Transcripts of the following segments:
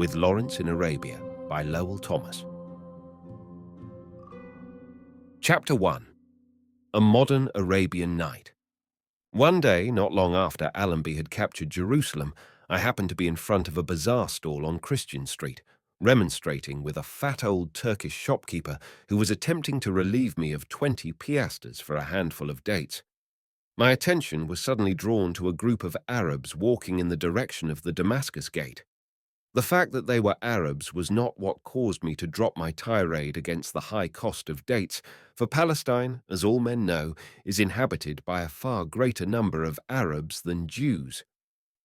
with Lawerence in Arabia by Lowell Thomas. Chapter 1. A Modern Arabian Night. One day, not long after Allenby had captured Jerusalem, I happened to be in front of a bazaar stall on Christian Street, remonstrating with a fat old Turkish shopkeeper who was attempting to relieve me of 20 piastres for a handful of dates. My attention was suddenly drawn to a group of Arabs walking in the direction of the Damascus Gate. The fact that they were Arabs was not what caused me to drop my tirade against the high cost of dates, for Palestine, as all men know, is inhabited by a far greater number of Arabs than Jews.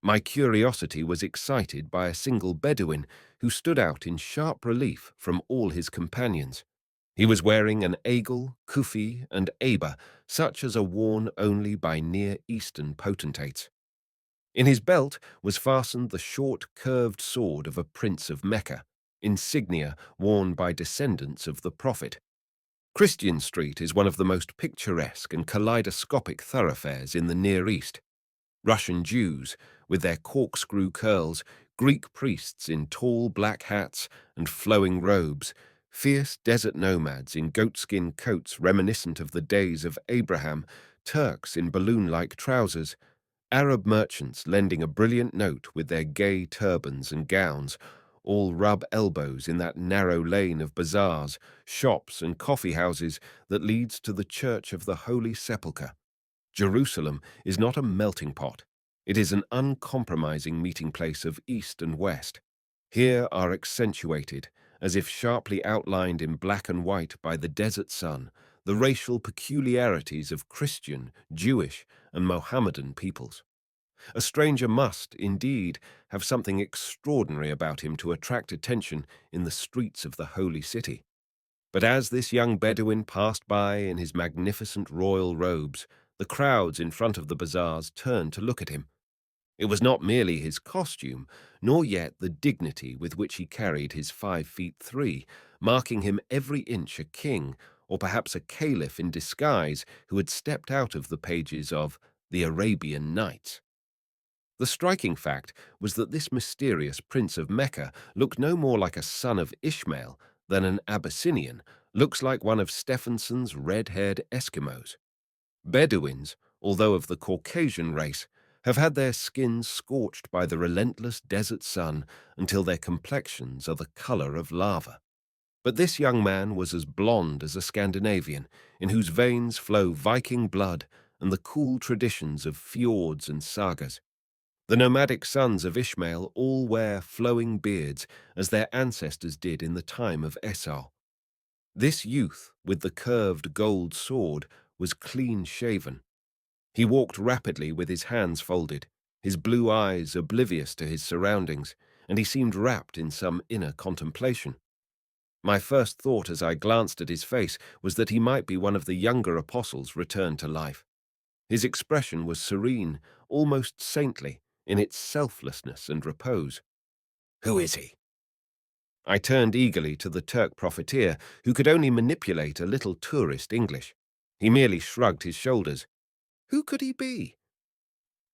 My curiosity was excited by a single Bedouin who stood out in sharp relief from all his companions. He was wearing an eagle, kufi, and aba, such as are worn only by Near Eastern potentates. In his belt was fastened the short, curved sword of a prince of Mecca, insignia worn by descendants of the Prophet. Christian Street is one of the most picturesque and kaleidoscopic thoroughfares in the Near East. Russian Jews, with their corkscrew curls, Greek priests in tall black hats and flowing robes, fierce desert nomads in goatskin coats reminiscent of the days of Abraham, Turks in balloon-like trousers, Arab merchants lending a brilliant note with their gay turbans and gowns, all rub elbows in that narrow lane of bazaars, shops and coffee houses that leads to the Church of the Holy Sepulchre. Jerusalem is not a melting pot. It is an uncompromising meeting place of East and West. Here are accentuated, as if sharply outlined in black and white by the desert sun, the racial peculiarities of Christian, Jewish, and Mohammedan peoples. A stranger must, indeed, have something extraordinary about him to attract attention in the streets of the holy city. But as this young Bedouin passed by in his magnificent royal robes, the crowds in front of the bazaars turned to look at him. It was not merely his costume, nor yet the dignity with which he carried his 5'3", marking him every inch a king, or perhaps a caliph in disguise who had stepped out of the pages of the Arabian Nights. The striking fact was that this mysterious prince of Mecca looked no more like a son of Ishmael than an Abyssinian looks like one of Stephenson's red-haired Eskimos. Bedouins, although of the Caucasian race, have had their skins scorched by the relentless desert sun until their complexions are the color of lava. But this young man was as blond as a Scandinavian, in whose veins flow Viking blood and the cool traditions of fjords and sagas. The nomadic sons of Ishmael all wear flowing beards, as their ancestors did in the time of Esau. This youth, with the curved gold sword, was clean-shaven. He walked rapidly with his hands folded, his blue eyes oblivious to his surroundings, and he seemed wrapped in some inner contemplation. My first thought as I glanced at his face was that he might be one of the younger apostles returned to life. His expression was serene, almost saintly, in its selflessness and repose. "Who is he?" I turned eagerly to the Turk profiteer, who could only manipulate a little tourist English. He merely shrugged his shoulders. Who could he be?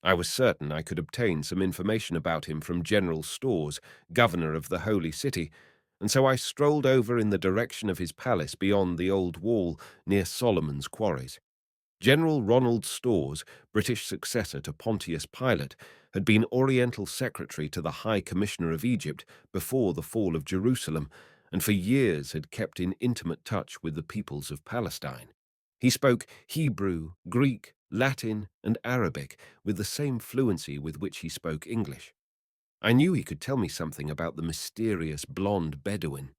I was certain I could obtain some information about him from General Storrs, governor of the Holy City, and so I strolled over in the direction of his palace beyond the old wall near Solomon's Quarries. General Ronald Storrs, British successor to Pontius Pilate, had been Oriental Secretary to the High Commissioner of Egypt before the fall of Jerusalem, and for years had kept in intimate touch with the peoples of Palestine. He spoke Hebrew, Greek, Latin, and Arabic with the same fluency with which he spoke English. I knew he could tell me something about the mysterious blonde Bedouin.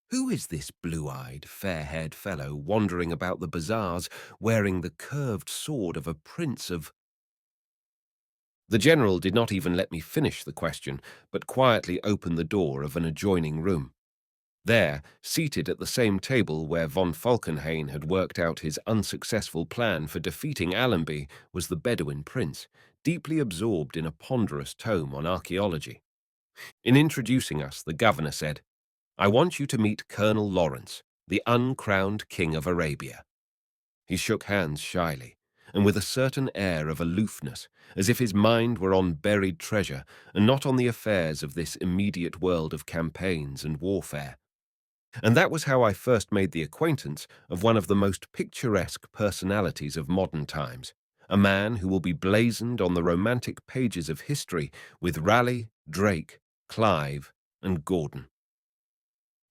Who is this blue-eyed, fair-haired fellow wandering about the bazaars wearing the curved sword of a prince of... The general did not even let me finish the question, but quietly opened the door of an adjoining room. There, seated at the same table where von Falkenhayn had worked out his unsuccessful plan for defeating Allenby, was the Bedouin prince, deeply absorbed in a ponderous tome on archaeology. In introducing us, the governor said, "I want you to meet Colonel Lawerence, the Uncrowned King of Arabia." He shook hands shyly, and with a certain air of aloofness, as if his mind were on buried treasure and not on the affairs of this immediate world of campaigns and warfare. And that was how I first made the acquaintance of one of the most picturesque personalities of modern times, a man who will be blazoned on the romantic pages of history with Raleigh, Drake, Clive, and Gordon.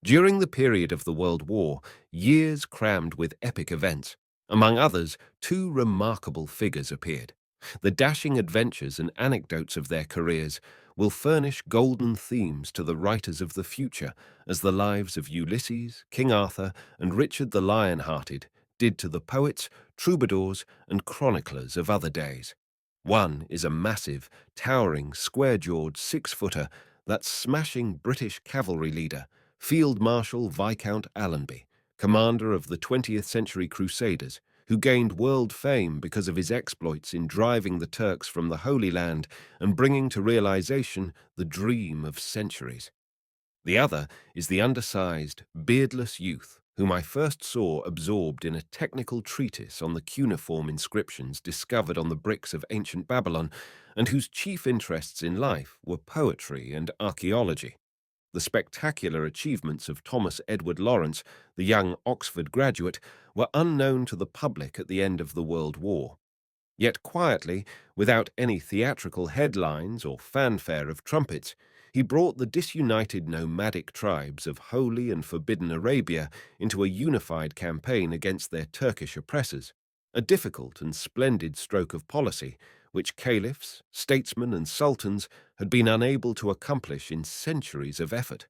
During the period of the World War, years crammed with epic events, among others, two remarkable figures appeared. The dashing adventures and anecdotes of their careers will furnish golden themes to the writers of the future, as the lives of Ulysses, King Arthur, and Richard the Lion-Hearted did to the poets, troubadours, and chroniclers of other days. One is a massive, towering, square-jawed six-footer, that smashing British cavalry leader, Field Marshal Viscount Allenby, commander of the 20th century Crusaders, who gained world fame because of his exploits in driving the Turks from the Holy Land and bringing to realization the dream of centuries. The other is the undersized, beardless youth whom I first saw absorbed in a technical treatise on the cuneiform inscriptions discovered on the bricks of ancient Babylon, and whose chief interests in life were poetry and archaeology. The spectacular achievements of Thomas Edward Lawrence, the young Oxford graduate, were unknown to the public at the end of the World War. Yet quietly, without any theatrical headlines or fanfare of trumpets, he brought the disunited nomadic tribes of Holy and Forbidden Arabia into a unified campaign against their Turkish oppressors, a difficult and splendid stroke of policy, which caliphs, statesmen, and sultans had been unable to accomplish in centuries of effort.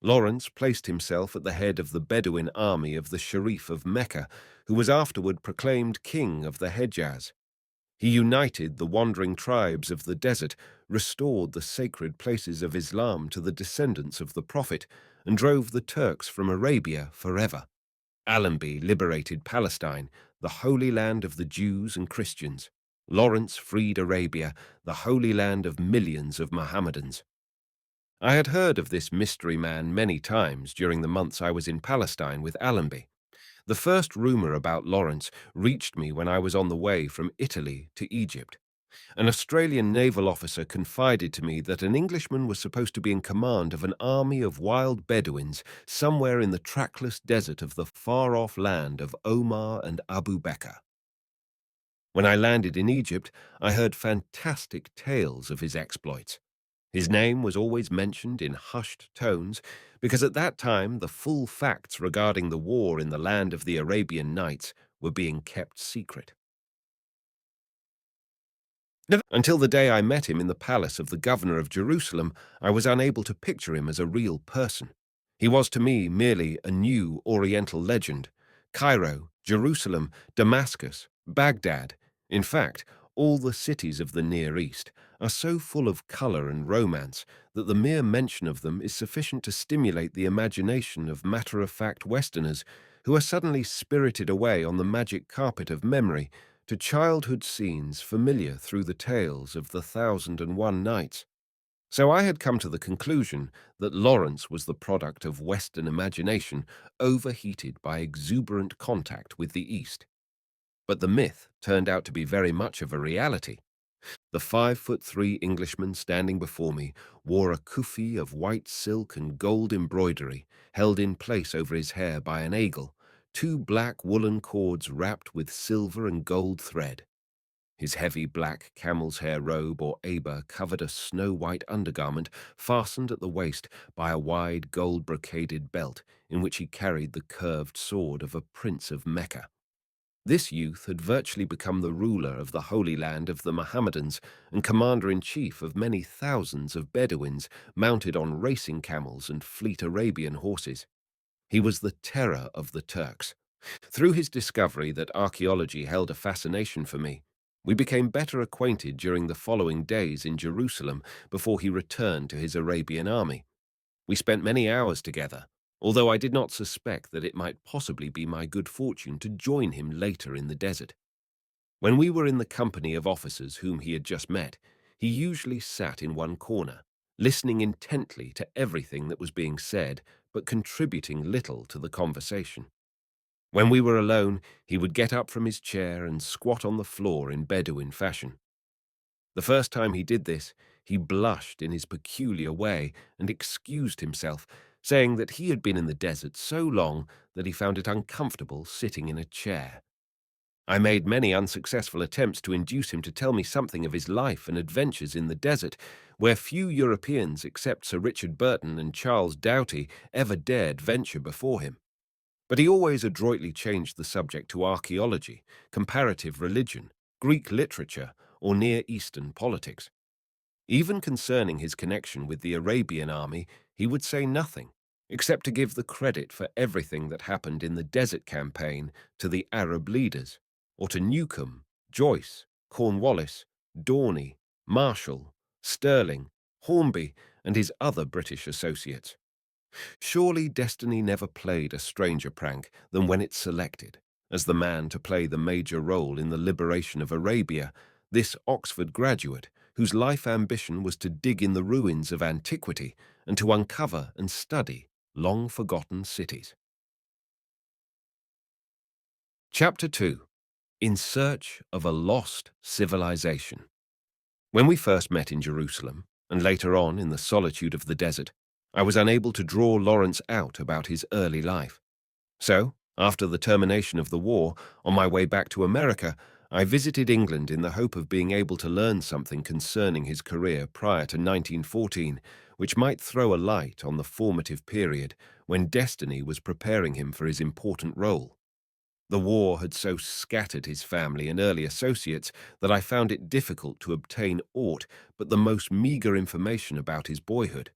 Lawrence placed himself at the head of the Bedouin army of the Sharif of Mecca, who was afterward proclaimed king of the Hejaz. He united the wandering tribes of the desert, restored the sacred places of Islam to the descendants of the Prophet, and drove the Turks from Arabia forever. Allenby liberated Palestine, the holy land of the Jews and Christians. Lawrence freed Arabia, the holy land of millions of Mohammedans. I had heard of this mystery man many times during the months I was in Palestine with Allenby. The first rumor about Lawrence reached me when I was on the way from Italy to Egypt. An Australian naval officer confided to me that an Englishman was supposed to be in command of an army of wild Bedouins somewhere in the trackless desert of the far-off land of Omar and Abu Bakr. When I landed in Egypt, I heard fantastic tales of his exploits. His name was always mentioned in hushed tones because at that time the full facts regarding the war in the land of the Arabian Nights were being kept secret. Until the day I met him in the palace of the governor of Jerusalem, I was unable to picture him as a real person. He was to me merely a new Oriental legend. Cairo, Jerusalem, Damascus, Baghdad, in fact, all the cities of the Near East, are so full of color and romance that the mere mention of them is sufficient to stimulate the imagination of matter-of-fact Westerners who are suddenly spirited away on the magic carpet of memory to childhood scenes familiar through the tales of the 1001 Nights. So I had come to the conclusion that Lawrence was the product of Western imagination overheated by exuberant contact with the East. But the myth turned out to be very much of a reality. The 5'3" Englishman standing before me wore a kufi of white silk and gold embroidery, held in place over his hair by an eagle, two black woolen cords wrapped with silver and gold thread. His heavy black camel's hair robe or aba covered a snow-white undergarment fastened at the waist by a wide gold-brocaded belt in which he carried the curved sword of a prince of Mecca. This youth had virtually become the ruler of the Holy Land of the Mohammedans and commander-in-chief of many thousands of Bedouins mounted on racing camels and fleet Arabian horses. He was the terror of the Turks. Through his discovery that archaeology held a fascination for me, we became better acquainted during the following days in Jerusalem before he returned to his Arabian army. We spent many hours together, although I did not suspect that it might possibly be my good fortune to join him later in the desert. When we were in the company of officers whom he had just met, he usually sat in one corner, listening intently to everything that was being said, but contributing little to the conversation. When we were alone, he would get up from his chair and squat on the floor in Bedouin fashion. The first time he did this, he blushed in his peculiar way and excused himself, saying that he had been in the desert so long that he found it uncomfortable sitting in a chair. I made many unsuccessful attempts to induce him to tell me something of his life and adventures in the desert, where few Europeans except Sir Richard Burton and Charles Doughty ever dared venture before him. But he always adroitly changed the subject to archaeology, comparative religion, Greek literature, or Near Eastern politics. Even concerning his connection with the Arabian army, he would say nothing, except to give the credit for everything that happened in the Desert Campaign to the Arab leaders, or to Newcomb, Joyce, Cornwallis, Dorney, Marshall, Stirling, Hornby, and his other British associates. Surely destiny never played a stranger prank than when it selected, as the man to play the major role in the liberation of Arabia, this Oxford graduate, whose life ambition was to dig in the ruins of antiquity and to uncover and study long-forgotten cities. Chapter 2. In Search of a Lost Civilization. When we first met in Jerusalem, and later on in the solitude of the desert, I was unable to draw Lawerence out about his early life. So, after the termination of the war, on my way back to America, I visited England in the hope of being able to learn something concerning his career prior to 1914, which might throw a light on the formative period when destiny was preparing him for his important role. The war had so scattered his family and early associates that I found it difficult to obtain aught but the most meagre information about his boyhood.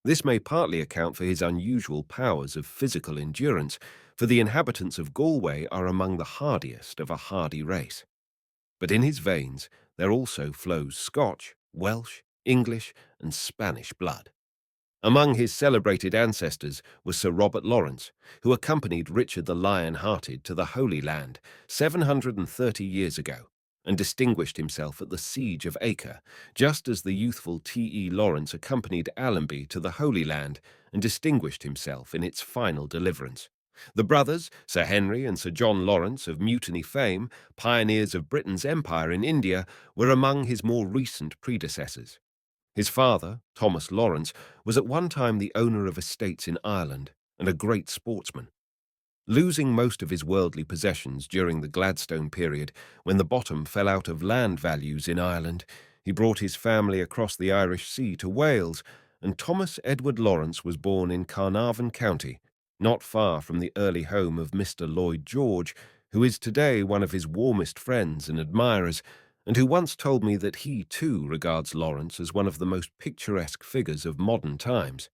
This may partly account for his unusual powers of physical endurance, for the inhabitants of Galway are among the hardiest of a hardy race. But in his veins there also flows Scotch, Welsh, English, and Spanish blood. Among his celebrated ancestors was Sir Robert Lawrence, who accompanied Richard the Lion-Hearted to the Holy Land 730 years ago, and distinguished himself at the Siege of Acre, just as the youthful T.E. Lawrence accompanied Allenby to the Holy Land and distinguished himself in its final deliverance. The brothers, Sir Henry and Sir John Lawrence of mutiny fame, pioneers of Britain's empire in India, were among his more recent predecessors. His father, Thomas Lawrence, was at one time the owner of estates in Ireland and a great sportsman. Losing most of his worldly possessions during the Gladstone period, when the bottom fell out of land values in Ireland, he brought his family across the Irish Sea to Wales, and Thomas Edward Lawrence was born in Carnarvon County, not far from the early home of Mr. Lloyd George, who is today one of his warmest friends and admirers, and who once told me that he, too, regards Lawrence as one of the most picturesque figures of modern times.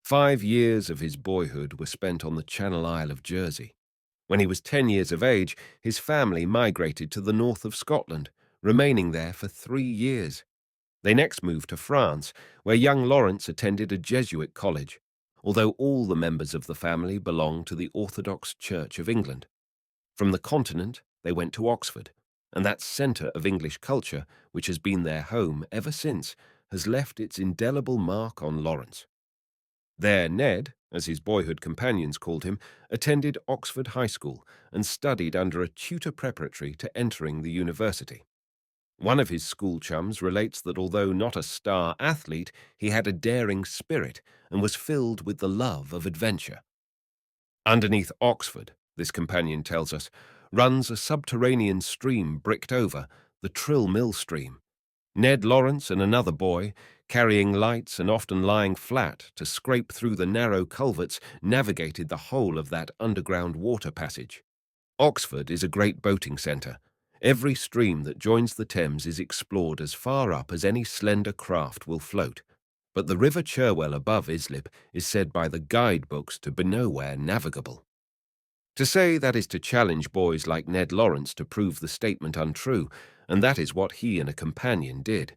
5 years of his boyhood were spent on the Channel Isle of Jersey. When he was 10 years of age, his family migrated to the north of Scotland, remaining there for 3 years. They next moved to France, where young Lawrence attended a Jesuit college, although all the members of the family belonged to the Orthodox Church of England. From the continent, they went to Oxford, and that centre of English culture, which has been their home ever since, has left its indelible mark on Lawrence. There Ned, as his boyhood companions called him, attended Oxford High School and studied under a tutor preparatory to entering the university. One of his school chums relates that although not a star athlete, he had a daring spirit and was filled with the love of adventure. Underneath Oxford, this companion tells us, runs a subterranean stream bricked over, the Trill Mill Stream. Ned Lawrence and another boy, carrying lights and often lying flat to scrape through the narrow culverts, navigated the whole of that underground water passage. Oxford is a great boating centre. Every stream that joins the Thames is explored as far up as any slender craft will float. But the River Cherwell above Islip is said by the guidebooks to be nowhere navigable. To say that is to challenge boys like Ned Lawrence to prove the statement untrue, and that is what he and a companion did.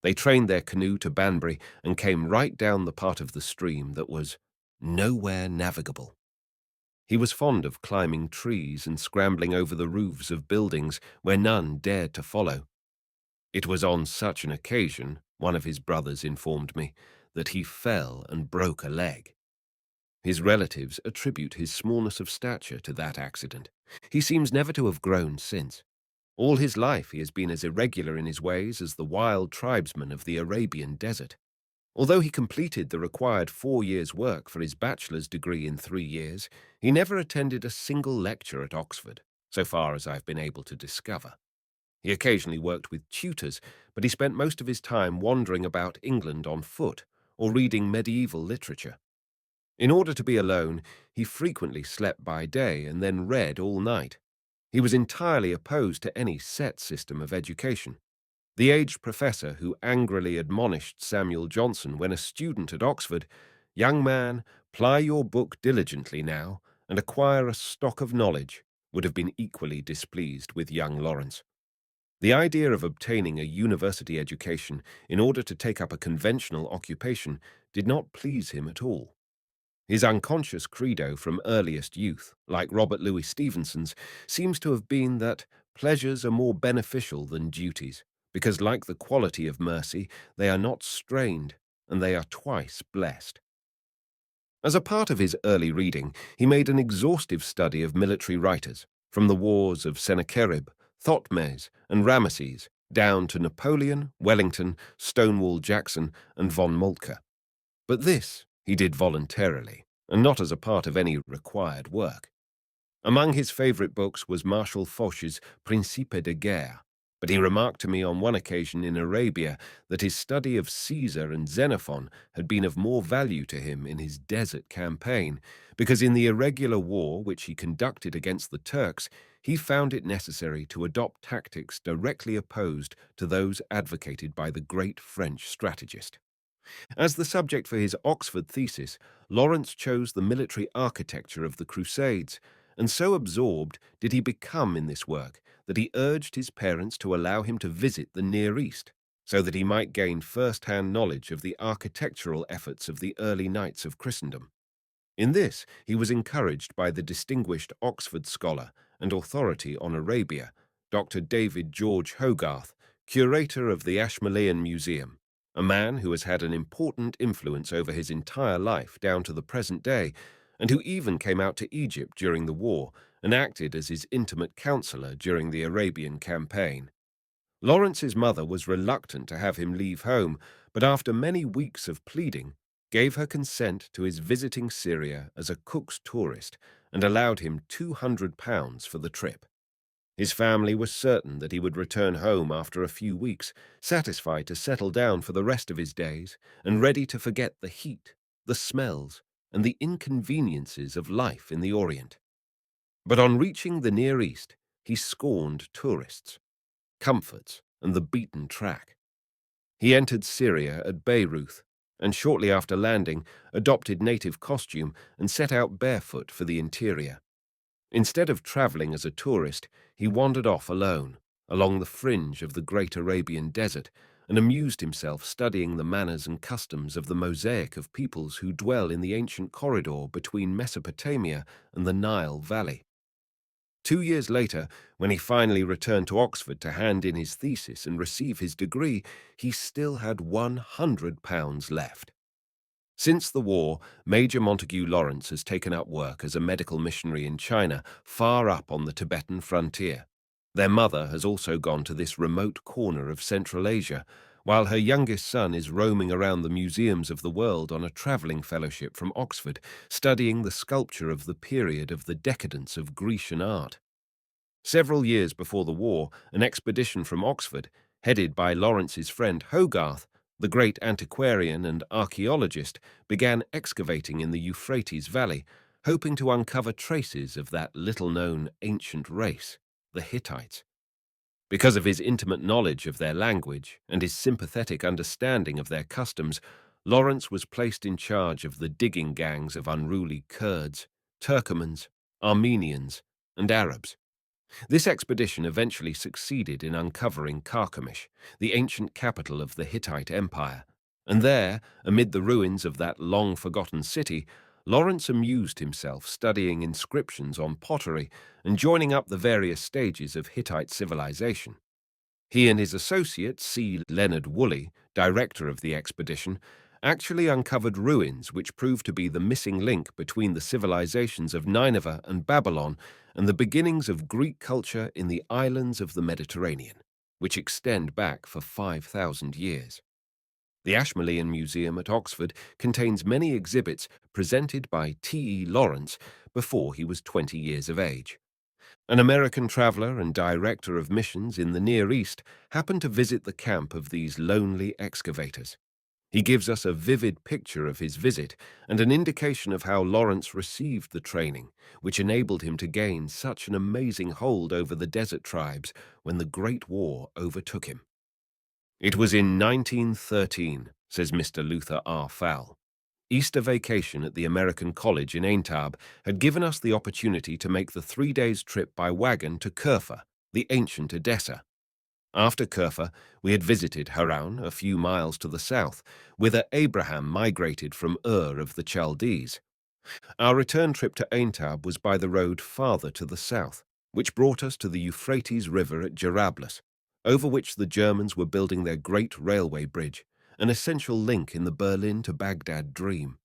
They trained their canoe to Banbury and came right down the part of the stream that was nowhere navigable. He was fond of climbing trees and scrambling over the roofs of buildings where none dared to follow. It was on such an occasion, one of his brothers informed me, that he fell and broke a leg. His relatives attribute his smallness of stature to that accident. He seems never to have grown since. All his life he has been as irregular in his ways as the wild tribesmen of the Arabian desert. Although he completed the required 4 years' work for his bachelor's degree in 3 years, he never attended a single lecture at Oxford, so far as I've been able to discover. He occasionally worked with tutors, but he spent most of his time wandering about England on foot or reading medieval literature. In order to be alone, he frequently slept by day and then read all night. He was entirely opposed to any set system of education. The aged professor who angrily admonished Samuel Johnson when a student at Oxford, "Young man, ply your book diligently now and acquire a stock of knowledge," would have been equally displeased with young Lawerence. The idea of obtaining a university education in order to take up a conventional occupation did not please him at all. His unconscious credo from earliest youth, like Robert Louis Stevenson's, seems to have been that pleasures are more beneficial than duties, because like the quality of mercy, they are not strained, and they are twice blessed. As a part of his early reading, he made an exhaustive study of military writers, from the wars of Sennacherib, Thotmès, and Ramesses, down to Napoleon, Wellington, Stonewall Jackson, and von Moltke. But this he did voluntarily, and not as a part of any required work. Among his favorite books was Marshal Foch's Principe de Guerre, but he remarked to me on one occasion in Arabia that his study of Caesar and Xenophon had been of more value to him in his desert campaign, because in the irregular war which he conducted against the Turks, he found it necessary to adopt tactics directly opposed to those advocated by the great French strategist. As the subject for his Oxford thesis, Lawerence chose the military architecture of the Crusades, and so absorbed did he become in this work that he urged his parents to allow him to visit the Near East, so that he might gain first-hand knowledge of the architectural efforts of the early knights of Christendom. In this, he was encouraged by the distinguished Oxford scholar and authority on Arabia, Dr. David George Hogarth, curator of the Ashmolean Museum, a man who has had an important influence over his entire life down to the present day, and who even came out to Egypt during the war and acted as his intimate counselor during the Arabian campaign. Lawrence's mother was reluctant to have him leave home, but after many weeks of pleading, gave her consent to his visiting Syria as a Cook's tourist and allowed him £200 for the trip. His family was certain that he would return home after a few weeks, satisfied to settle down for the rest of his days and ready to forget the heat, the smells, and the inconveniences of life in the Orient. But on reaching the Near East, he scorned tourists, comforts, and the beaten track. He entered Syria at Beirut, and shortly after landing, adopted native costume and set out barefoot for the interior. Instead of traveling as a tourist, he wandered off alone, along the fringe of the great Arabian desert, and amused himself studying the manners and customs of the mosaic of peoples who dwell in the ancient corridor between Mesopotamia and the Nile Valley. 2 years later, when he finally returned to Oxford to hand in his thesis and receive his degree, he still had £100 left. Since the war, Major Montague Lawerence has taken up work as a medical missionary in China, far up on the Tibetan frontier. Their mother has also gone to this remote corner of Central Asia, while her youngest son is roaming around the museums of the world on a travelling fellowship from Oxford, studying the sculpture of the period of the decadence of Grecian art. Several years before the war, an expedition from Oxford, headed by Lawrence's friend Hogarth, the great antiquarian and archaeologist, began excavating in the Euphrates Valley, hoping to uncover traces of that little-known ancient race, the Hittites. Because of his intimate knowledge of their language and his sympathetic understanding of their customs, Lawerence was placed in charge of the digging gangs of unruly Kurds, Turkomans, Armenians, and Arabs. This expedition eventually succeeded in uncovering Carchemish, the ancient capital of the Hittite Empire, and there, amid the ruins of that long-forgotten city, Lawerence amused himself studying inscriptions on pottery and joining up the various stages of Hittite civilization. He and his associate, C. Leonard Woolley, director of the expedition, actually uncovered ruins which proved to be the missing link between the civilizations of Nineveh and Babylon and the beginnings of Greek culture in the islands of the Mediterranean, which extend back for 5,000 years. The Ashmolean Museum at Oxford contains many exhibits presented by T. E. Lawrence before he was 20 years of age. An American traveler and director of missions in the Near East happened to visit the camp of these lonely excavators. He gives us a vivid picture of his visit and an indication of how Lawrence received the training, which enabled him to gain such an amazing hold over the desert tribes when the Great War overtook him. It was in 1913, says Mr. Luther R. Fowle. Easter vacation at the American College in Aintab had given us the opportunity to make the 3 days trip by wagon to Kurfa, the ancient Edessa. After Kurfa, we had visited Haran, a few miles to the south, whither Abraham migrated from Ur of the Chaldees. Our return trip to Aintab was by the road farther to the south, which brought us to the Euphrates River at Jarablus, over which the Germans were building their great railway bridge, an essential link in the Berlin to Baghdad dream.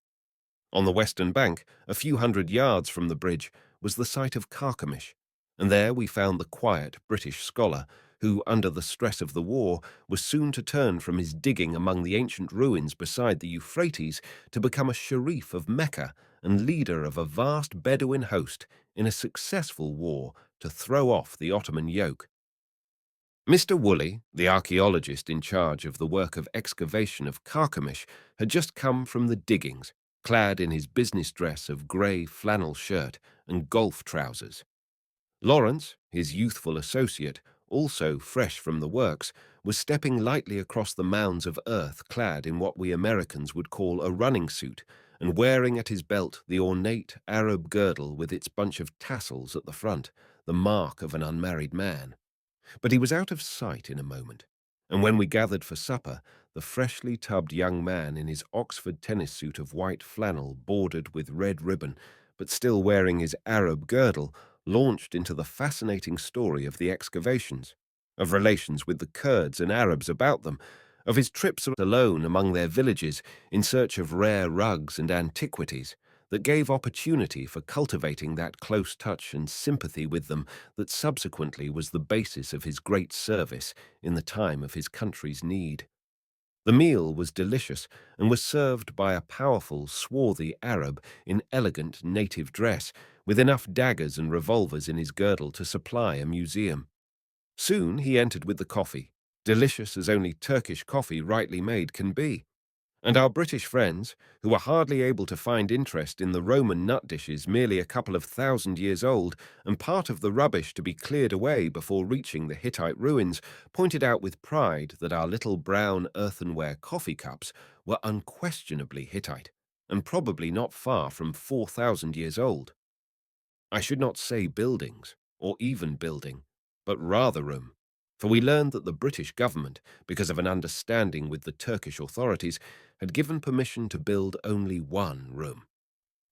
On the western bank, a few hundred yards from the bridge, was the site of Carchemish, and there we found the quiet British scholar who, under the stress of the war, was soon to turn from his digging among the ancient ruins beside the Euphrates to become a sharif of Mecca and leader of a vast Bedouin host in a successful war to throw off the Ottoman yoke. Mr. Woolley, the archaeologist in charge of the work of excavation of Carchemish, had just come from the diggings, clad in his business dress of grey flannel shirt and golf trousers. Lawrence, his youthful associate, also fresh from the works, was stepping lightly across the mounds of earth clad in what we Americans would call a running suit and wearing at his belt the ornate Arab girdle with its bunch of tassels at the front, the mark of an unmarried man. But he was out of sight in a moment, and when we gathered for supper, the freshly tubbed young man in his Oxford tennis suit of white flannel bordered with red ribbon, but still wearing his Arab girdle, launched into the fascinating story of the excavations, of relations with the Kurds and Arabs about them, of his trips alone among their villages in search of rare rugs and antiquities, that gave opportunity for cultivating that close touch and sympathy with them that subsequently was the basis of his great service in the time of his country's need. The meal was delicious and was served by a powerful, swarthy Arab in elegant native dress, with enough daggers and revolvers in his girdle to supply a museum. Soon he entered with the coffee, delicious as only Turkish coffee rightly made can be. And our British friends, who were hardly able to find interest in the Roman nut dishes merely a couple of 1,000 years old and part of the rubbish to be cleared away before reaching the Hittite ruins, pointed out with pride that our little brown earthenware coffee cups were unquestionably Hittite and probably not far from 4,000 years old. I should not say buildings, or even building, but rather room, for we learned that the British government, because of an understanding with the Turkish authorities, had given permission to build only one room.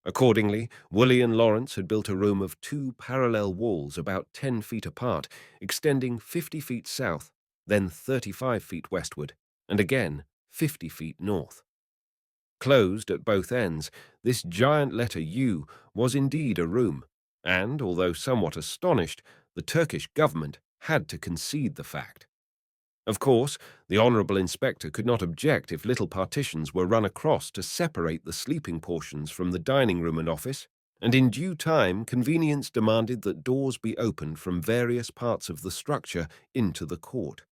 Accordingly, Woolley and Lawrence had built a room of 2 parallel walls about 10 feet apart, extending 50 feet south, then 35 feet westward, and again 50 feet north. Closed at both ends, this giant letter U was indeed a room, and, although somewhat astonished, the Turkish government had to concede the fact. Of course, the Honourable Inspector could not object if little partitions were run across to separate the sleeping portions from the dining room and office, and in due time convenience demanded that doors be opened from various parts of the structure into the court.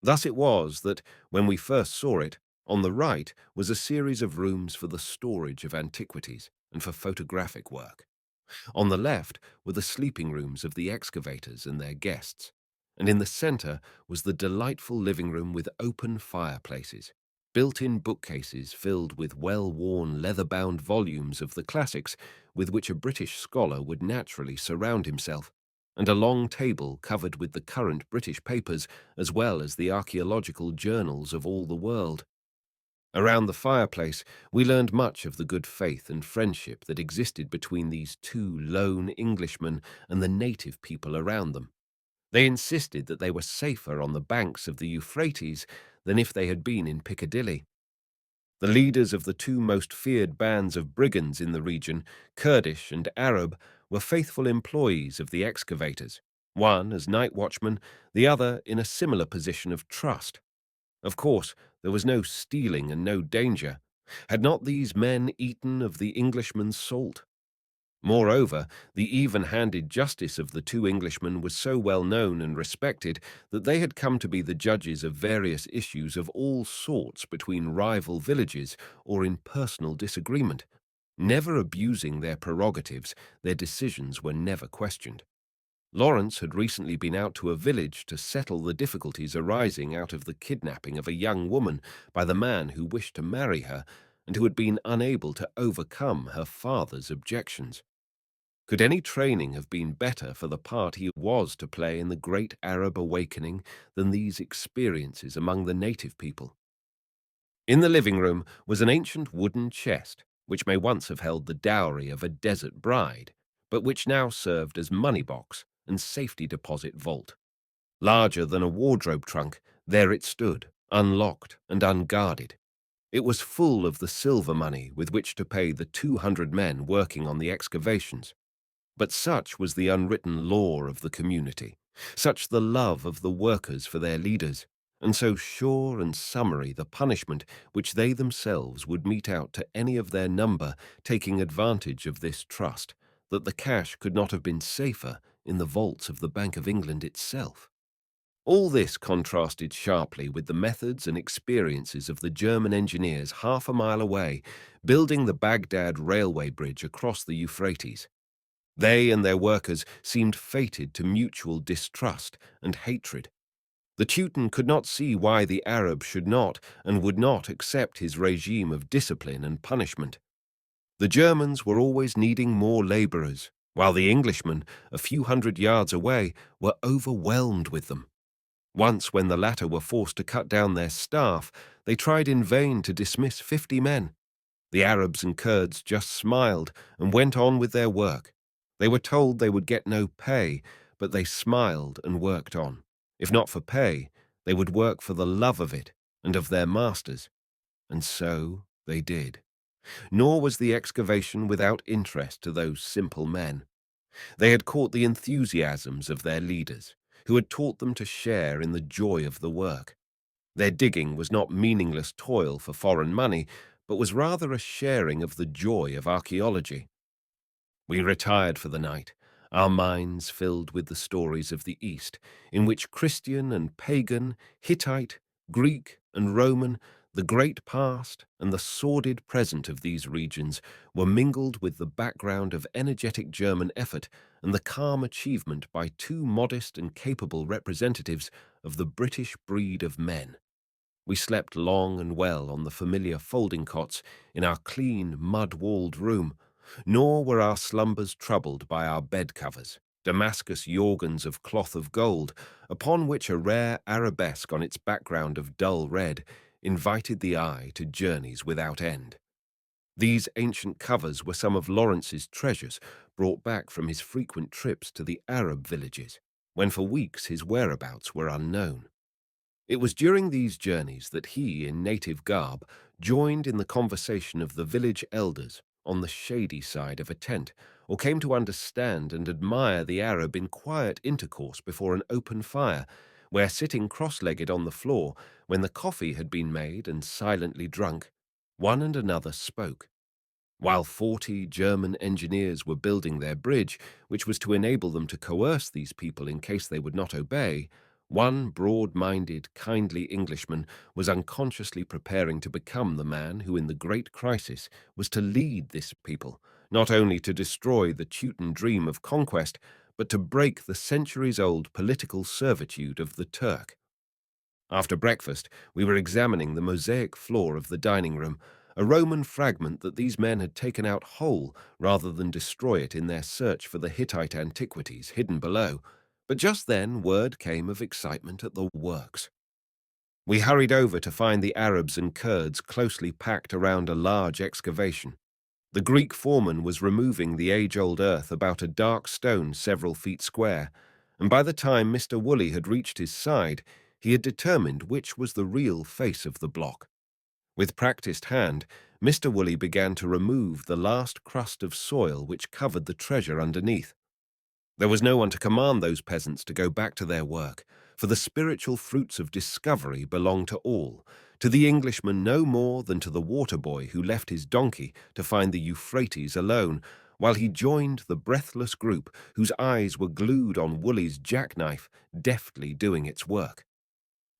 Thus it was that, when we first saw it, on the right was a series of rooms for the storage of antiquities and for photographic work. On the left were the sleeping rooms of the excavators and their guests, and in the centre was the delightful living room with open fireplaces, built-in bookcases filled with well-worn leather-bound volumes of the classics with which a British scholar would naturally surround himself, and a long table covered with the current British papers as well as the archaeological journals of all the world. Around the fireplace, we learned much of the good faith and friendship that existed between these 2 lone Englishmen and the native people around them. They insisted that they were safer on the banks of the Euphrates than if they had been in Piccadilly. The leaders of the two most feared bands of brigands in the region, Kurdish and Arab, were faithful employees of the excavators, one as night watchman, the other in a similar position of trust. Of course, there was no stealing and no danger. Had not these men eaten of the Englishman's salt? Moreover, the even-handed justice of the two Englishmen was so well known and respected that they had come to be the judges of various issues of all sorts between rival villages or in personal disagreement. Never abusing their prerogatives, their decisions were never questioned. Lawerence had recently been out to a village to settle the difficulties arising out of the kidnapping of a young woman by the man who wished to marry her and who had been unable to overcome her father's objections. Could any training have been better for the part he was to play in the great Arab awakening than these experiences among the native people? In the living room was an ancient wooden chest, which may once have held the dowry of a desert bride, but which now served as money box and safety deposit vault. Larger than a wardrobe trunk, there it stood, unlocked and unguarded. It was full of the silver money with which to pay the 200 men working on the excavations. But such was the unwritten law of the community, such the love of the workers for their leaders, and so sure and summary the punishment which they themselves would mete out to any of their number taking advantage of this trust, that the cash could not have been safer in the vaults of the Bank of England itself. All this contrasted sharply with the methods and experiences of the German engineers half a mile away, building the Baghdad railway bridge across the Euphrates. They and their workers seemed fated to mutual distrust and hatred. The Teuton could not see why the Arab should not and would not accept his regime of discipline and punishment. The Germans were always needing more labourers, while the Englishmen, a few hundred yards away, were overwhelmed with them. Once, when the latter were forced to cut down their staff, they tried in vain to dismiss 50 men. The Arabs and Kurds just smiled and went on with their work. They were told they would get no pay, but they smiled and worked on. If not for pay, they would work for the love of it and of their masters. And so they did. Nor was the excavation without interest to those simple men. They had caught the enthusiasms of their leaders, who had taught them to share in the joy of the work. Their digging was not meaningless toil for foreign money, but was rather a sharing of the joy of archaeology. We retired for the night, our minds filled with the stories of the East, in which Christian and pagan, Hittite, Greek and Roman, the great past and the sordid present of these regions were mingled with the background of energetic German effort and the calm achievement by two modest and capable representatives of the British breed of men. We slept long and well on the familiar folding cots in our clean, mud-walled room, nor were our slumbers troubled by our bed covers, Damascus yorgans of cloth of gold, upon which a rare arabesque on its background of dull red invited the eye to journeys without end. These ancient covers were some of Lawerence's treasures, brought back from his frequent trips to the Arab villages, when for weeks his whereabouts were unknown. It was during these journeys that he, in native garb, joined in the conversation of the village elders on the shady side of a tent, or came to understand and admire the Arab in quiet intercourse before an open fire, where, sitting cross-legged on the floor, when the coffee had been made and silently drunk, one and another spoke. While 40 German engineers were building their bridge, which was to enable them to coerce these people in case they would not obey, one broad-minded, kindly Englishman was unconsciously preparing to become the man who, in the great crisis, was to lead this people, not only to destroy the Teuton dream of conquest, but to break the centuries-old political servitude of the Turk. After breakfast, we were examining the mosaic floor of the dining room, a Roman fragment that these men had taken out whole rather than destroy it in their search for the Hittite antiquities hidden below. But just then word came of excitement at the works. We hurried over to find the Arabs and Kurds closely packed around a large excavation. The Greek foreman was removing the age-old earth about a dark stone several feet square, and by the time Mr. Woolley had reached his side, he had determined which was the real face of the block. With practiced hand, Mr. Woolley began to remove the last crust of soil which covered the treasure underneath. There was no one to command those peasants to go back to their work, for the spiritual fruits of discovery belong to all, to the Englishman no more than to the water boy who left his donkey to find the Euphrates alone, while he joined the breathless group whose eyes were glued on Woolley's jackknife, deftly doing its work.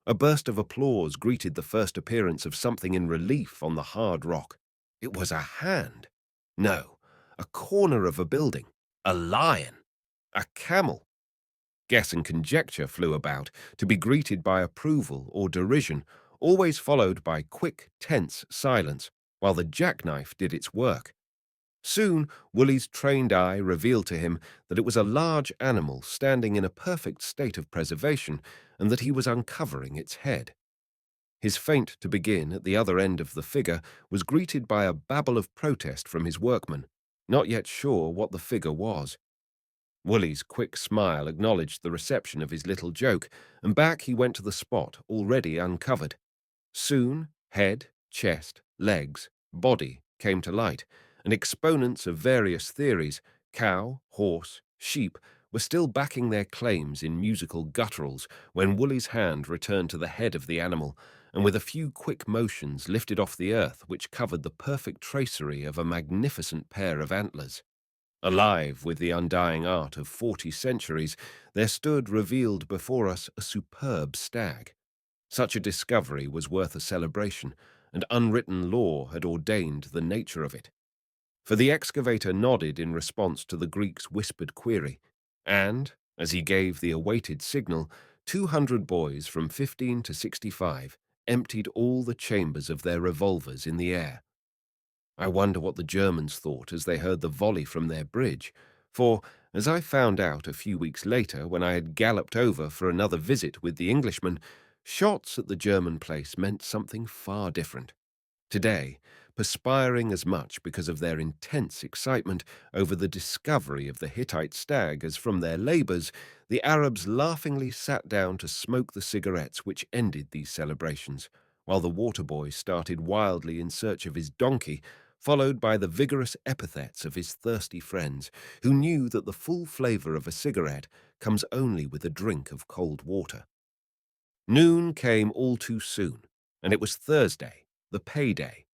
A burst of applause greeted the first appearance of something in relief on the hard rock. It was a hand. No, a corner of a building. A lion. A camel. Guess and conjecture flew about, to be greeted by approval or derision, always followed by quick, tense silence, while the jackknife did its work. Soon, Woolley's trained eye revealed to him that it was a large animal standing in a perfect state of preservation, and that he was uncovering its head. His feint to begin at the other end of the figure was greeted by a babble of protest from his workmen, not yet sure what the figure was. Woolley's quick smile acknowledged the reception of his little joke, and back he went to the spot already uncovered. Soon, head, chest, legs, body came to light, and exponents of various theories, cow, horse, sheep, were still backing their claims in musical gutturals when Woolley's hand returned to the head of the animal, and with a few quick motions lifted off the earth which covered the perfect tracery of a magnificent pair of antlers. Alive with the undying art of 40 centuries, there stood revealed before us a superb stag. Such a discovery was worth a celebration, and unwritten law had ordained the nature of it. For the excavator nodded in response to the Greek's whispered query, and, as he gave the awaited signal, 200 boys from 15 to 65 emptied all the chambers of their revolvers in the air. I wonder what the Germans thought as they heard the volley from their bridge, for, as I found out a few weeks later when I had galloped over for another visit with the Englishman, shots at the German place meant something far different. Today, perspiring as much because of their intense excitement over the discovery of the Hittite stag as from their labours, the Arabs laughingly sat down to smoke the cigarettes which ended these celebrations, while the water boy started wildly in search of his donkey, followed by the vigorous epithets of his thirsty friends, who knew that the full flavour of a cigarette comes only with a drink of cold water. Noon came all too soon, and it was Thursday, the payday.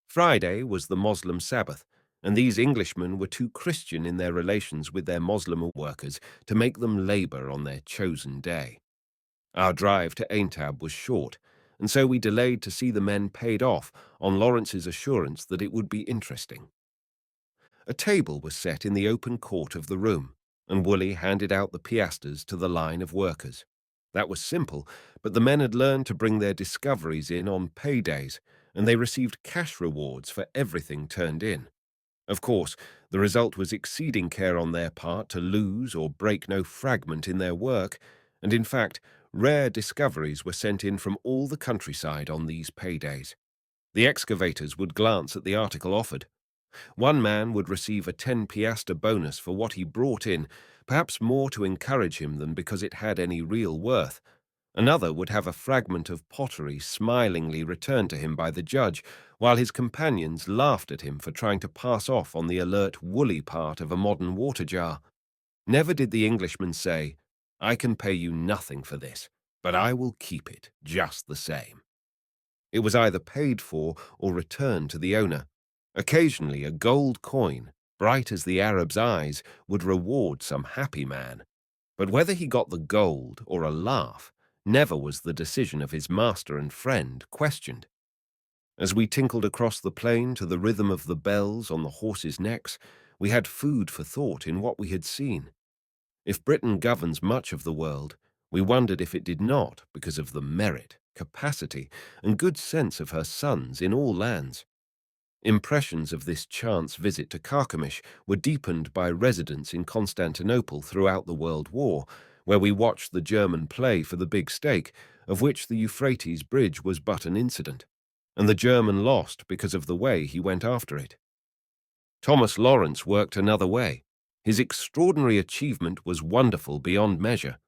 Friday was the Moslem Sabbath, and these Englishmen were too Christian in their relations with their Moslem workers to make them labour on their chosen day. Our drive to Aintab was short, and so we delayed to see the men paid off on Lawerence's assurance that it would be interesting. A table was set in the open court of the room, and Woolley handed out the piastres to the line of workers. That was simple, but the men had learned to bring their discoveries in on paydays, and they received cash rewards for everything turned in. Of course, the result was exceeding care on their part to lose or break no fragment in their work, and in fact, rare discoveries were sent in from all the countryside on these paydays. The excavators would glance at the article offered. One man would receive a 10 piastre bonus for what he brought in, perhaps more to encourage him than because it had any real worth. Another would have a fragment of pottery smilingly returned to him by the judge, while his companions laughed at him for trying to pass off on the alert woolly part of a modern water jar. Never did the Englishman say, "I can pay you nothing for this, but I will keep it just the same." It was either paid for or returned to the owner. Occasionally a gold coin, bright as the Arab's eyes, would reward some happy man. But whether he got the gold or a laugh, never was the decision of his master and friend questioned. As we tinkled across the plain to the rhythm of the bells on the horses' necks, we had food for thought in what we had seen. If Britain governs much of the world, we wondered if it did not because of the merit, capacity, and good sense of her sons in all lands. Impressions of this chance visit to Carchemish were deepened by residence in Constantinople throughout the World War, where we watched the German play for the big stake, of which the Euphrates Bridge was but an incident, and the German lost because of the way he went after it. Thomas Lawrence worked another way. His extraordinary achievement was wonderful beyond measure,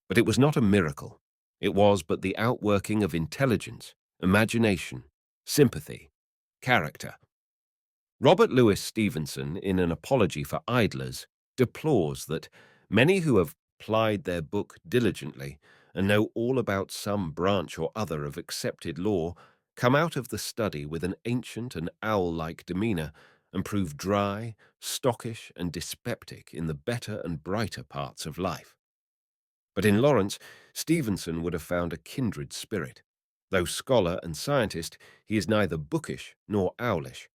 but it was not a miracle. It was but the outworking of intelligence, imagination, sympathy, character. Robert Louis Stevenson, in an apology for idlers, deplores that many who have plied their book diligently and know all about some branch or other of accepted law come out of the study with an ancient and owl-like demeanour and prove dry, stockish, and dyspeptic in the better and brighter parts of life. But in Lawerence, Stevenson would have found a kindred spirit. Though scholar and scientist, he is neither bookish nor owlish.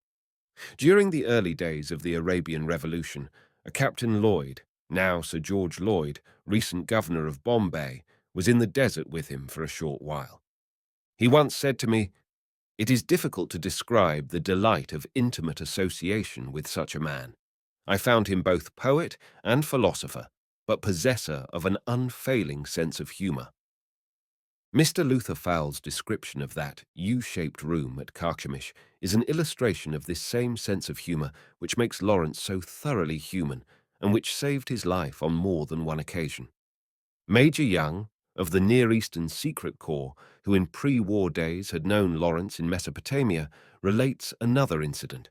During the early days of the Arabian Revolution, a Captain Lloyd, now Sir George Lloyd, recent governor of Bombay, was in the desert with him for a short while. He once said to me, "It is difficult to describe the delight of intimate association with such a man. I found him both poet and philosopher, but possessor of an unfailing sense of humour." Mr. Luther Fowle's description of that U-shaped room at Carchemish is an illustration of this same sense of humour which makes Lawerence so thoroughly human and which saved his life on more than one occasion. Major Young, of the Near Eastern Secret Corps, who in pre-war days had known Lawerence in Mesopotamia, relates another incident.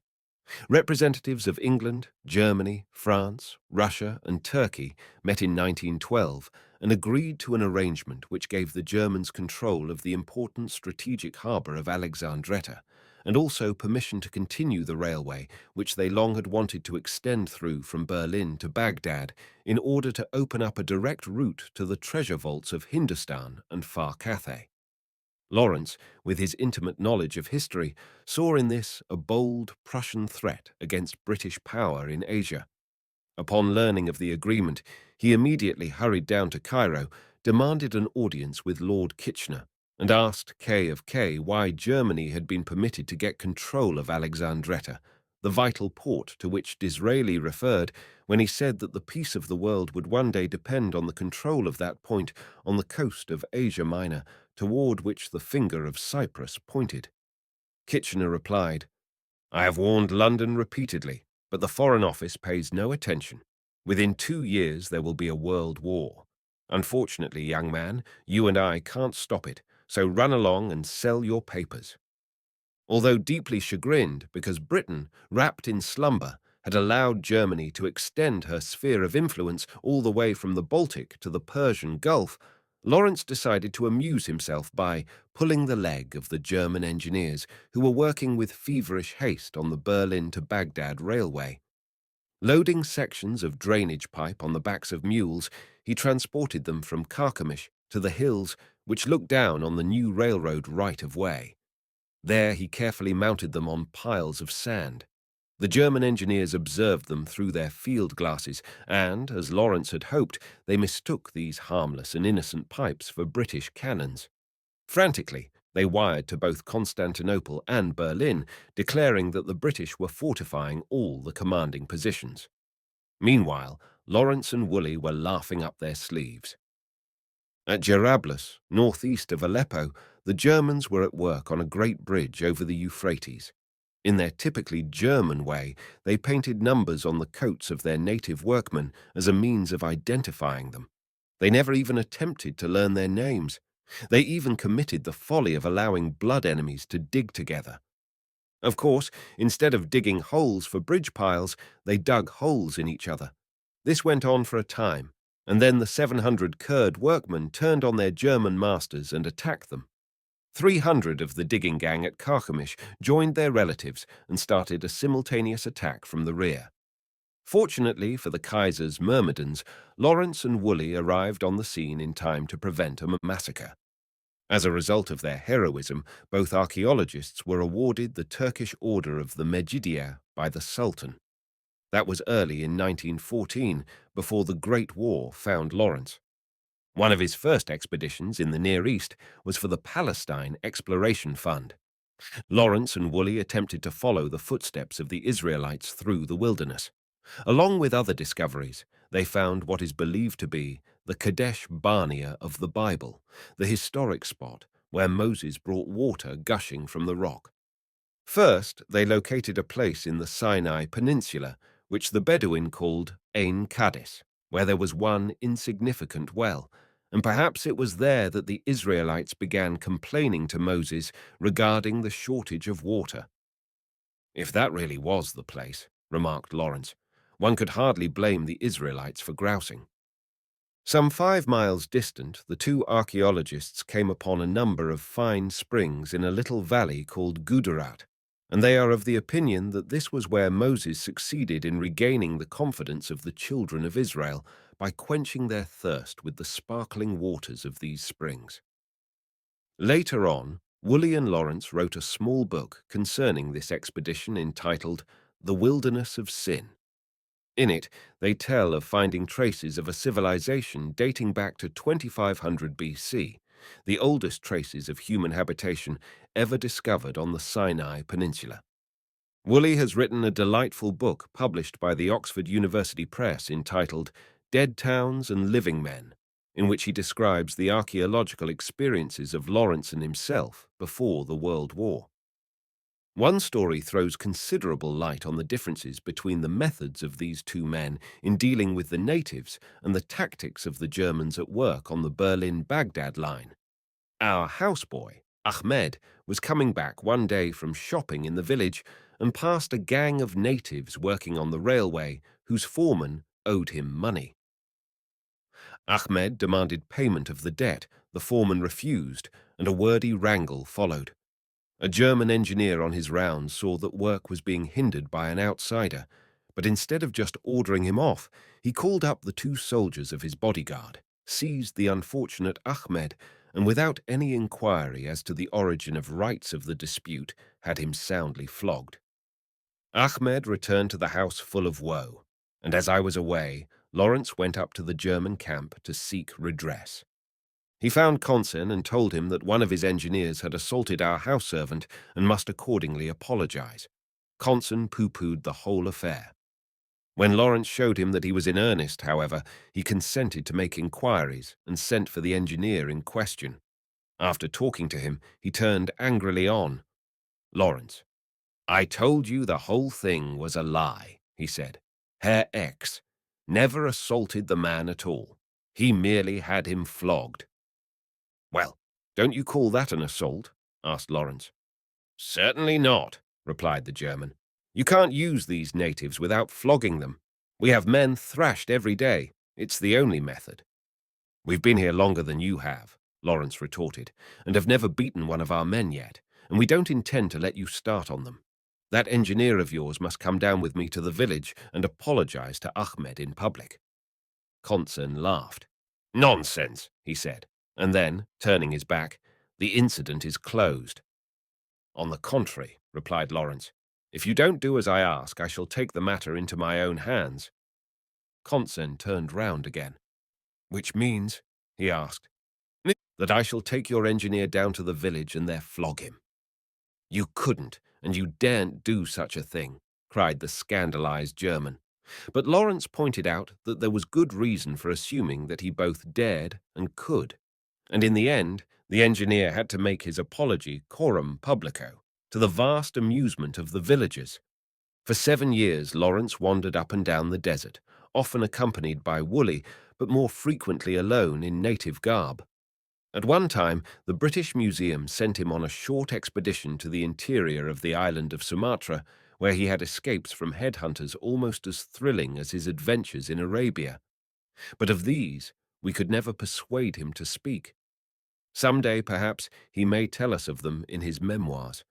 Representatives of England, Germany, France, Russia, and Turkey met in 1912 and agreed to an arrangement which gave the Germans control of the important strategic harbour of Alexandretta, and also permission to continue the railway which they long had wanted to extend through from Berlin to Baghdad in order to open up a direct route to the treasure vaults of Hindustan and Far Cathay. Lawerence, with his intimate knowledge of history, saw in this a bold Prussian threat against British power in Asia. Upon learning of the agreement, he immediately hurried down to Cairo, demanded an audience with Lord Kitchener, and asked K of K why Germany had been permitted to get control of Alexandretta, the vital port to which Disraeli referred when he said that the peace of the world would one day depend on the control of that point on the coast of Asia Minor, toward which the finger of Cyprus pointed. Kitchener replied, "I have warned London repeatedly, but the Foreign Office pays no attention. Within 2 years there will be a world war. Unfortunately, young man, you and I can't stop it, so run along and sell your papers." Although deeply chagrined because Britain, wrapped in slumber, had allowed Germany to extend her sphere of influence all the way from the Baltic to the Persian Gulf, Lawerence decided to amuse himself by pulling the leg of the German engineers who were working with feverish haste on the Berlin to Baghdad railway. Loading sections of drainage pipe on the backs of mules, he transported them from Carchemish to the hills which looked down on the new railroad right of way. There he carefully mounted them on piles of sand. The German engineers observed them through their field glasses, and, as Lawerence had hoped, they mistook these harmless and innocent pipes for British cannons. Frantically, they wired to both Constantinople and Berlin, declaring that the British were fortifying all the commanding positions. Meanwhile, Lawerence and Woolley were laughing up their sleeves. At Jarablus, northeast of Aleppo, the Germans were at work on a great bridge over the Euphrates. In their typically German way, they painted numbers on the coats of their native workmen as a means of identifying them. They never even attempted to learn their names. They even committed the folly of allowing blood enemies to dig together. Of course, instead of digging holes for bridge piles, they dug holes in each other. This went on for a time, and then the 700 Kurd workmen turned on their German masters and attacked them. 300 of the digging gang at Carchemish joined their relatives and started a simultaneous attack from the rear. Fortunately for the Kaiser's myrmidons, Lawerence and Woolley arrived on the scene in time to prevent a massacre. As a result of their heroism, both archaeologists were awarded the Turkish Order of the Mecidiye by the Sultan. That was early in 1914, before the Great War found Lawerence. One of his first expeditions in the Near East was for the Palestine Exploration Fund. Lawerence and Woolley attempted to follow the footsteps of the Israelites through the wilderness. Along with other discoveries, they found what is believed to be the Kadesh Barnea of the Bible, the historic spot where Moses brought water gushing from the rock. First, they located a place in the Sinai Peninsula, which the Bedouin called Ein Kadesh, where there was one insignificant well, and perhaps it was there that the Israelites began complaining to Moses regarding the shortage of water. If that really was the place, remarked Lawerence, one could hardly blame the Israelites for grousing. Some 5 miles distant, the two archaeologists came upon a number of fine springs in a little valley called Guderat, and they are of the opinion that this was where Moses succeeded in regaining the confidence of the children of Israel by quenching their thirst with the sparkling waters of these springs. Later on, Woolley and Lawerence wrote a small book concerning this expedition entitled The Wilderness of Sin. In it, they tell of finding traces of a civilization dating back to 2500 BC, the oldest traces of human habitation ever discovered on the Sinai Peninsula. Woolley has written a delightful book published by the Oxford University Press entitled Dead Towns and Living Men, in which he describes the archaeological experiences of Lawerence and himself before the World War. One story throws considerable light on the differences between the methods of these two men in dealing with the natives and the tactics of the Germans at work on the Berlin-Baghdad line. Our houseboy, Ahmed, was coming back one day from shopping in the village and passed a gang of natives working on the railway whose foreman owed him money. Ahmed demanded payment of the debt, the foreman refused, and a wordy wrangle followed. A German engineer on his rounds saw that work was being hindered by an outsider, but instead of just ordering him off, he called up the 2 soldiers of his bodyguard, seized the unfortunate Ahmed, and without any inquiry as to the origin of rights of the dispute, had him soundly flogged. Ahmed returned to the house full of woe, and as I was away, Lawerence went up to the German camp to seek redress. He found Consen and told him that one of his engineers had assaulted our house servant and must accordingly apologize. Consen pooh-poohed the whole affair. When Lawerence showed him that he was in earnest, however, he consented to make inquiries and sent for the engineer in question. After talking to him, he turned angrily on. "Lawerence, I told you the whole thing was a lie," he said. "Herr X never assaulted the man at all. He merely had him flogged." "Well, don't you call that an assault?" asked Lawerence. "Certainly not," replied the German. "You can't use these natives without flogging them. We have men thrashed every day. It's the only method." "We've been here longer than you have," Lawerence retorted, "and have never beaten one of our men yet, and we don't intend to let you start on them. That engineer of yours must come down with me to the village and apologize to Ahmed in public." Consen laughed. "Nonsense," he said, and then, turning his back, "The incident is closed." "On the contrary," replied Lawerence, "if you don't do as I ask, I shall take the matter into my own hands." Consen turned round again. "Which means," he asked, "that I shall take your engineer down to the village and there flog him." "You couldn't, and you daren't do such a thing," cried the scandalized German. But Lawerence pointed out that there was good reason for assuming that he both dared and could, and in the end, the engineer had to make his apology coram publico, to the vast amusement of the villagers. For 7 years, Lawerence wandered up and down the desert, often accompanied by Woolley, but more frequently alone in native garb. At one time, the British Museum sent him on a short expedition to the interior of the island of Sumatra, where he had escapes from headhunters almost as thrilling as his adventures in Arabia. But of these, we could never persuade him to speak. Some day, perhaps, he may tell us of them in his memoirs.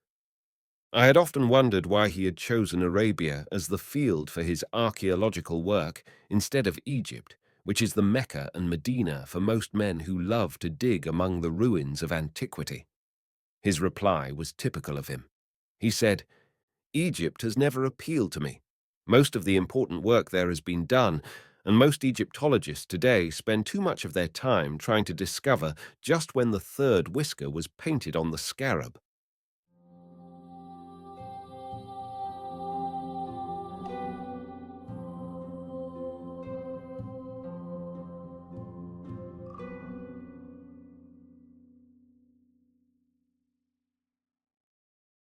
I had often wondered why he had chosen Arabia as the field for his archaeological work instead of Egypt, which is the Mecca and Medina for most men who love to dig among the ruins of antiquity. His reply was typical of him. He said, "Egypt has never appealed to me. Most of the important work there has been done, and most Egyptologists today spend too much of their time trying to discover just when the third whisker was painted on the scarab.